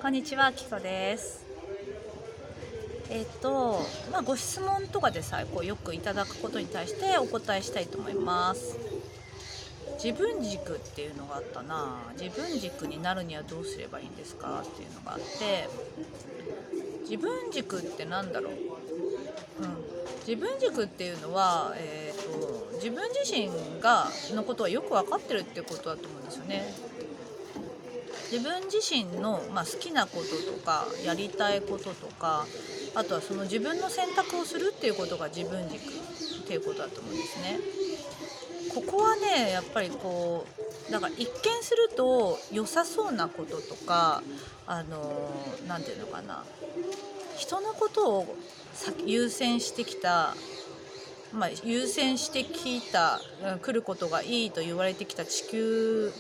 こんにちは、きこです。ご質問とかでさ、よくいただくことに対してお答えしたいと思います。自分軸っていうのがあったな。自分軸になるにはどうすればいいんですかっていうのがあって、自分軸ってなんだろう。自分軸っていうのは、自分自身のことはよく分かってるっていうことだと思うんですよね。自分自身の、好きなこととかやりたいこととか、あとはその自分の選択をするっていうことが自分軸っていうことだと思うんですね。ここはね、やっぱりだから一見すると良さそうなこととか、なんていうのかな、人のことを優先してきた、優先してきた、来ることがいいと言われてきた地球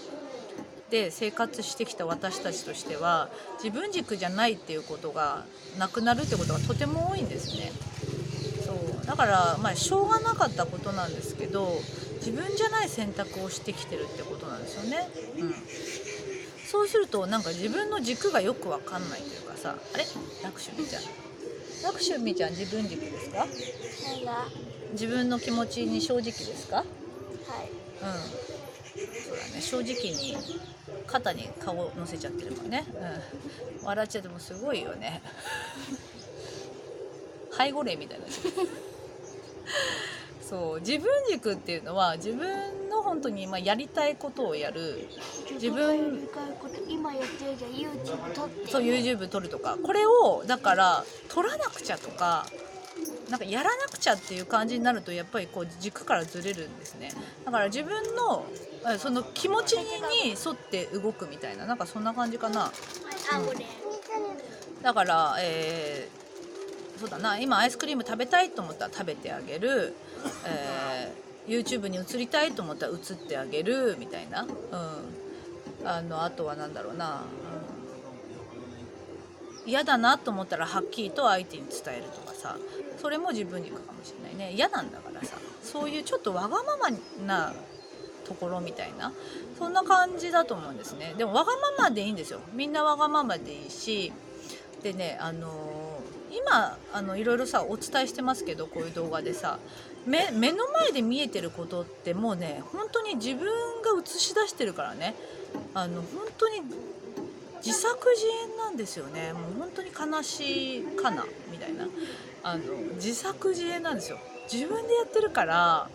で生活してきた私たちとしては、自分軸じゃないっていうことがなくなるってことがとても多いんですね。そうだから、しょうがなかったことなんですけど、自分じゃない選択をしてきてるってことなんですよね。そうするとなんか自分の軸がよく分かんないというかさ、あれ、ラクシュミちゃん、自分軸ですか？何が？自分の気持ちに正直ですか？はい。そうだね、正直に肩に顔を乗せちゃってるもんね。笑っちゃってもすごいよね。背後霊みたいな。そう自分軸っていうのは自分の本当にやりたいことをやる。自分今やってるじゃん、 YouTube 撮って。そう YouTube 撮るとか、これをだから撮らなくちゃとか、なんかやらなくちゃっていう感じになると、やっぱり軸からずれるんですね。だから自分のその気持ちに沿って動くみたいな、なんかそんな感じかな。だから、そうだな、今アイスクリーム食べたいと思ったら食べてあげる、YouTube に映りたいと思ったら映ってあげるみたいな、あとはなんだろうな、嫌だなと思ったらはっきりと相手に伝えるとかさ、それも自分にいくかもしれないね。嫌なんだからさ、そういうちょっとわがままなところみたいな、そんな感じだと思うんですね。でもわがままでいいんですよ。みんなわがままでいいし、でね、今いろいろさお伝えしてますけど、こういう動画でさ、目の前で見えてることってもうね、本当に自分が映し出してるからね、本当に自作自演なんですよね。もう本当に悲しいかなみたいな、自作自演なんですよ。自分でやってるから、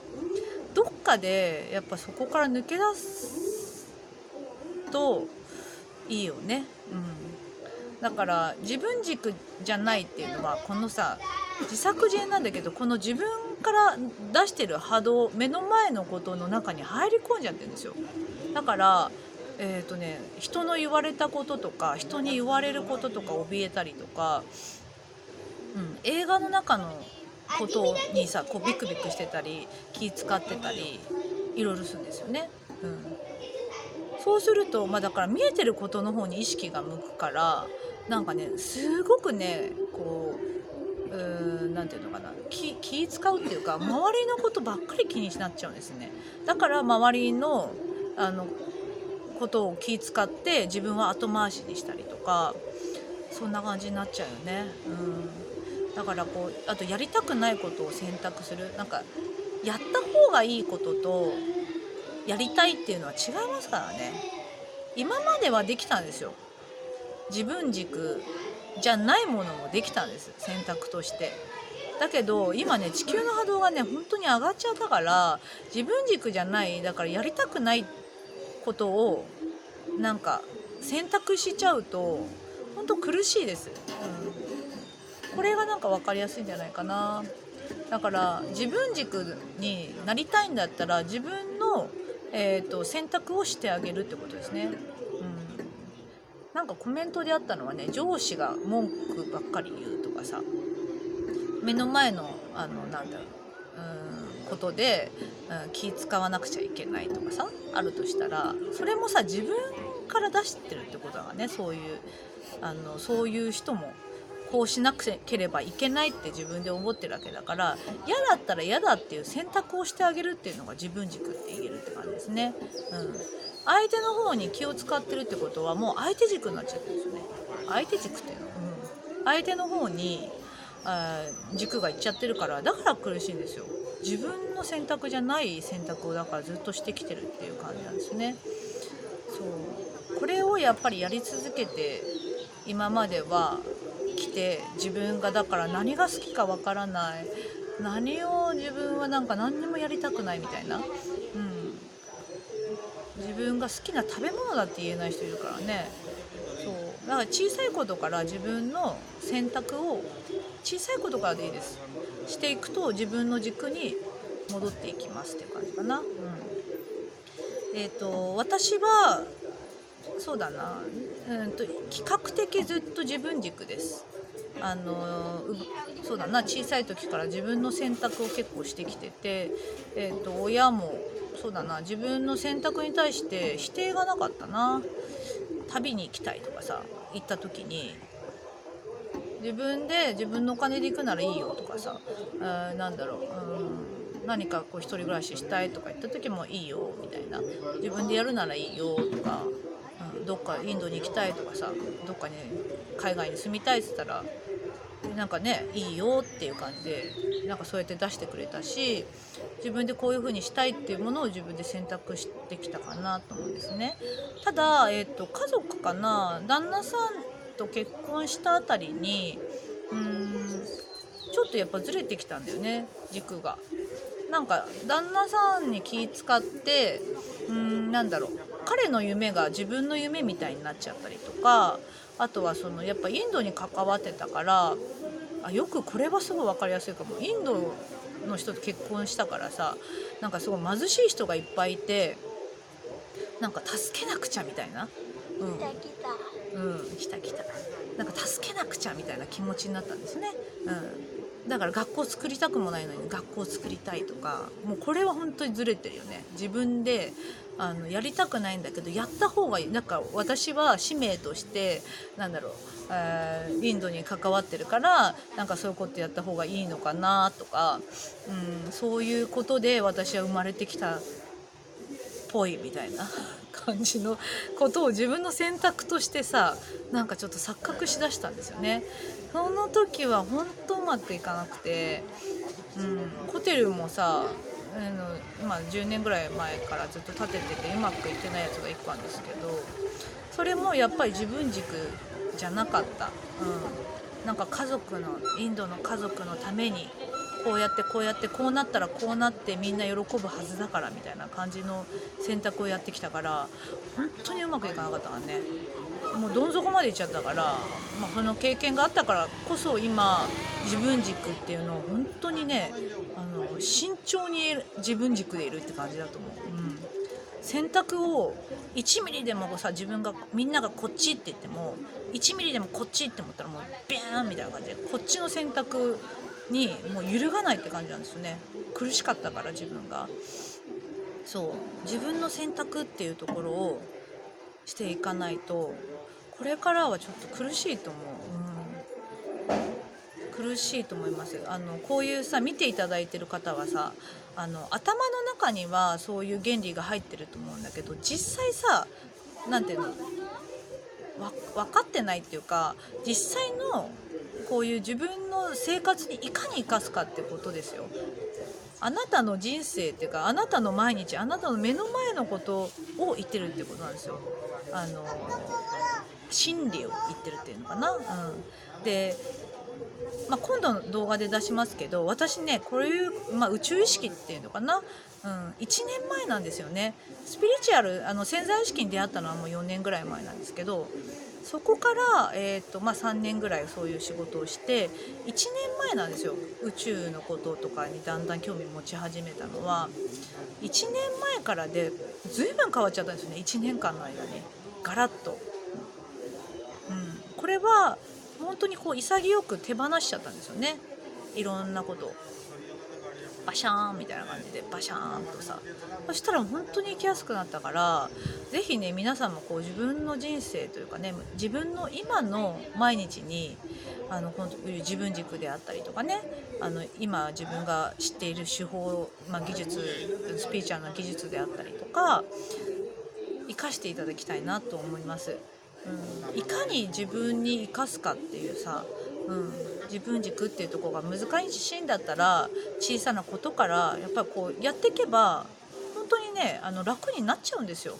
どっかでやっぱそこから抜け出すといいよね。だから自分軸じゃないっていうのは、このさ、自作自演なんだけど、この自分から出してる波動、目の前のことの中に入り込んじゃってるんですよ。だから人の言われたこととか、人に言われることとか怯えたりとか、映画の中のことにさ、ビクビクしてたり気使ってたりいろいろするんですよね。そうすると、だから見えてることの方に意識が向くから、なんかね、すごくね、なんていうのかな、気使うっていうか、周りのことばっかり気になっちゃうんですね。だから周りのことを気使って自分は後回しにしたりとか、そんな感じになっちゃうよね。だからあとやりたくないことを選択する。なんかやった方がいいこととやりたいっていうのは違いますからね。今まではできたんですよ。自分軸じゃないものもできたんです、選択として。だけど今ね、地球の波動がね本当に上がっちゃったから、自分軸じゃない、だからやりたくないことをなんか選択しちゃうと本当苦しいです。これがなんか分かりやすいんじゃないかな。だから自分軸になりたいんだったら、自分の、選択をしてあげるってことですね。なんかコメントであったのはね、上司が文句ばっかり言うとかさ、目の前のなんだろう、ことで、気使わなくちゃいけないとかさ、あるとしたら、それもさ自分から出してるってことだね。そういう人もこうしなければいけないって自分で思ってるわけだから、嫌だったら嫌だっていう選択をしてあげるっていうのが自分軸って言えるって感じですね。相手の方に気を使ってるってことはもう相手軸になっちゃってるんですよね。相手軸っていうの、相手の方に軸がいっちゃってるから、だから苦しいんですよ。自分の選択じゃない選択をだからずっとしてきてるっていう感じなんですね。そう、これをやっぱりやり続けて今までは来て、自分がだから何が好きかわからない、何を自分はなんか何にもやりたくないみたいな、自分が好きな食べ物だって言えない人いるからね。そうだから小さいことから自分の選択を小さいことからでいいですしていくと、自分の軸に戻っていきますっていう感じかな。私はそうだな、比較的ずっと自分軸です。そうだな、小さい時から自分の選択を結構してきてて、親もそうだな、自分の選択に対して否定がなかったな。旅に行きたいとかさ、行った時に自分で自分のお金で行くならいいよとかさ、なんだろう、何かこう一人暮らししたいとか言った時もいいよみたいな、自分でやるならいいよとか、どっかインドに行きたいとかさ、どっかに海外に住みたいって言ったらなんかね、いいよっていう感じでなんかそうやって出してくれたし、自分でこういう風にしたいっていうものを自分で選択してきたかなと思うんですね。ただ、家族かな、旦那さんと結婚したあたりにちょっとやっぱずれてきたんだよね、軸が。なんか旦那さんに気使って、なんだろう、彼の夢が自分の夢みたいになっちゃったりとか、あとはそのやっぱインドに関わってたから、よくこれはすごい分かりやすいかも。インドの人と結婚したからさ、なんかすごい貧しい人がいっぱいいて、なんか助けなくちゃみたいな、来たなんか助けなくちゃみたいな気持ちになったんですね。だから学校作りたくもないのに学校作りたいとか、もうこれは本当にずれてるよね。自分でやりたくないんだけどやった方がいい。なんか私は使命としてなんだろう、インドに関わってるからなんかそういうことやった方がいいのかなとか、そういうことで私は生まれてきたっぽいみたいな感じのことを自分の選択としてさ、なんかちょっと錯覚しだしたんですよね。その時は本当うまくいかなくて、ホテルもさ、10年ぐらい前からずっと建てててうまくいってないやつが1個あるんですけど、それもやっぱり自分軸じゃなかった。なんかインドの家族のためにこうやってこうなったらこうなってみんな喜ぶはずだからみたいな感じの選択をやってきたから、本当にうまくいかなかったからね。もうどん底まで行っちゃったから、その経験があったからこそ今自分軸っていうのを本当にね、慎重に自分軸でいるって感じだと思う。選択を1ミリでもさ、みんながこっちって言っても1ミリでもこっちって思ったらもうビャーンみたいな感じでこっちの選択にもう揺るがないって感じなんですよね。苦しかったから自分が。そう自分の選択っていうところをしていかないとこれからはちょっと苦しいと思う。苦しいと思います。こういうさ見ていただいてる方はさ、頭の中にはそういう原理が入ってると思うんだけど、実際さ、なんていうの、分かってないっていうか、実際のこういう自分の生活にいかに生かすかってことですよ。あなたの人生っていうか、あなたの毎日、あなたの目の前のことを言ってるってことなんですよ。真理を言ってるっていうのかな。で、今度の動画で出しますけど、私ねこういう、宇宙意識っていうのかな、1年前なんですよね。スピリチュアル潜在意識に出会ったのはもう4年ぐらい前なんですけど、そこから、3年ぐらいそういう仕事をして1年前なんですよ。宇宙のこととかにだんだん興味持ち始めたのは1年前からで、随分変わっちゃったんですよね、1年間の間にガラッと。これは本当にこう潔く手放しちゃったんですよね、いろんなことを。バシャーンみたいな感じでバシャーンとさ、そしたら本当に生きやすくなったから、ぜひね皆さんもこう自分の人生というかね、自分の今の毎日にこういう自分軸であったりとかね、今自分が知っている手法、技術、スピーチャーの技術であったりとか生かしていただきたいなと思います。いかに自分に生かすかっていうさ、自分軸っていうところが難しいんだったら、小さなことからやっぱりこうやっていけば本当にね楽になっちゃうんですよ。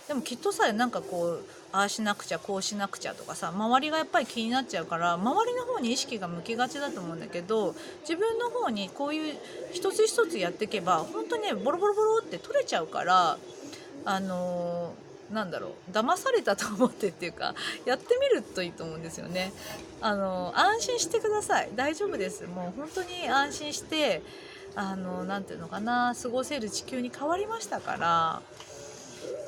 でもきっとさ、なんかこうああしなくちゃこうしなくちゃとかさ、周りがやっぱり気になっちゃうから周りの方に意識が向きがちだと思うんだけど、自分の方にこういう一つ一つやっていけば本当にねボロボロボロって取れちゃうから、なんだろう、騙されたと思ってっていうか、やってみるといいと思うんですよね。安心してください。大丈夫です。もう本当に安心してなんていうのかな、過ごせる地球に変わりましたから、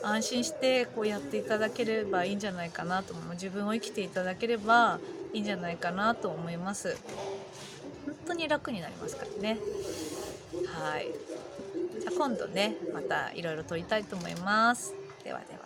安心してこうやっていただければいいんじゃないかなと思う。自分を生きていただければいいんじゃないかなと思います。本当に楽になりますからね。はい。じゃあ今度ねまたいろいろ撮りたいと思います。ではでは。